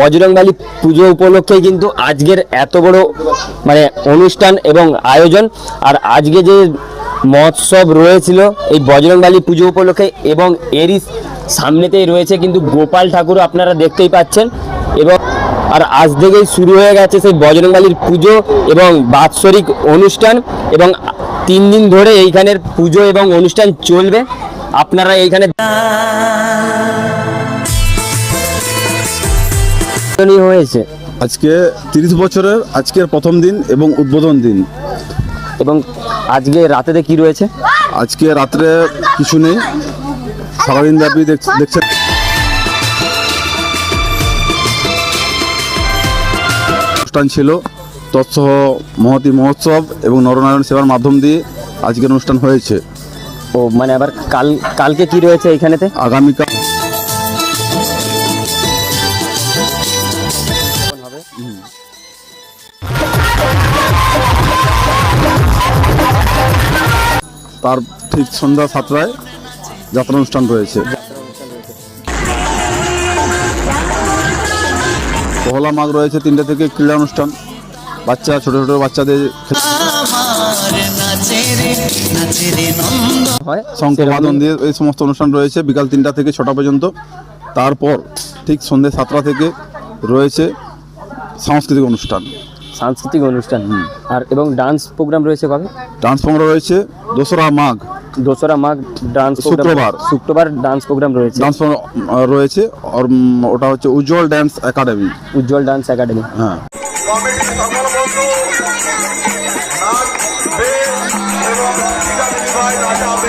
বজরংবলী পুজো উপলক্ষে কিন্তু আজকের এত বড় মানে অনুষ্ঠান এবং আয়োজন। আর আজকে যে মহোৎসব রয়েছিল এই বজরংবলী পুজো উপলক্ষে, এবং এরই সামনেতেই রয়েছে কিন্তু গোপাল ঠাকুর, আপনারা দেখতেই পাচ্ছেন। এবং আর আজ থেকেই শুরু হয়ে গেছে সেই বজরংবলীর পুজো এবং বাৎসরিক অনুষ্ঠান, এবং 3 দিন ধরে এইখানের পুজো এবং অনুষ্ঠান চলবে। আপনারা এইখানে হয়েছে আজকে 30 বছরের আজকের প্রথম দিন এবং উদ্বোধন দিন। এবং আজকে রাতেতে কি রয়েছে? আজকে রাত্রে কিছু নেই, সারাদিন ব্যাপী দেখছেন অনুষ্ঠান ছিল। তৎসহ মহতী মহোৎসব এবং নরনারায়ণ সেবার মাধ্যম দিয়ে আজকের অনুষ্ঠান হয়েছে। ও মানে আবার কালকে কি রয়েছে এইখানেতে? আগামীকাল তার ঠিক সন্ধ্যা 7টায় যাত্রা অনুষ্ঠান রয়েছে। পহলা মাঘ রয়েছে 3টে থেকে ক্রীড়া অনুষ্ঠান, ছোট ছোট বাচ্চাদের শঙ্খবাদন দিয়ে এই সমস্ত অনুষ্ঠান রয়েছে বিকাল 3টা থেকে 6টা পর্যন্ত। তারপর ঠিক সন্ধ্যে 7টা থেকে রয়েছে সাংস্কৃতিক অনুষ্ঠান। আর এবং ডান্স প্রোগ্রাম রয়েছে কবে? ডান্স প্রোগ্রাম রয়েছে 2রা মাঘ ডান্স শুক্রবার ডান্স প্রোগ্রাম রয়েছে। রয়েছে আর ওটা হচ্ছে উজ্জ্বল ডান্স একাডেমি। হ্যাঁ। এবং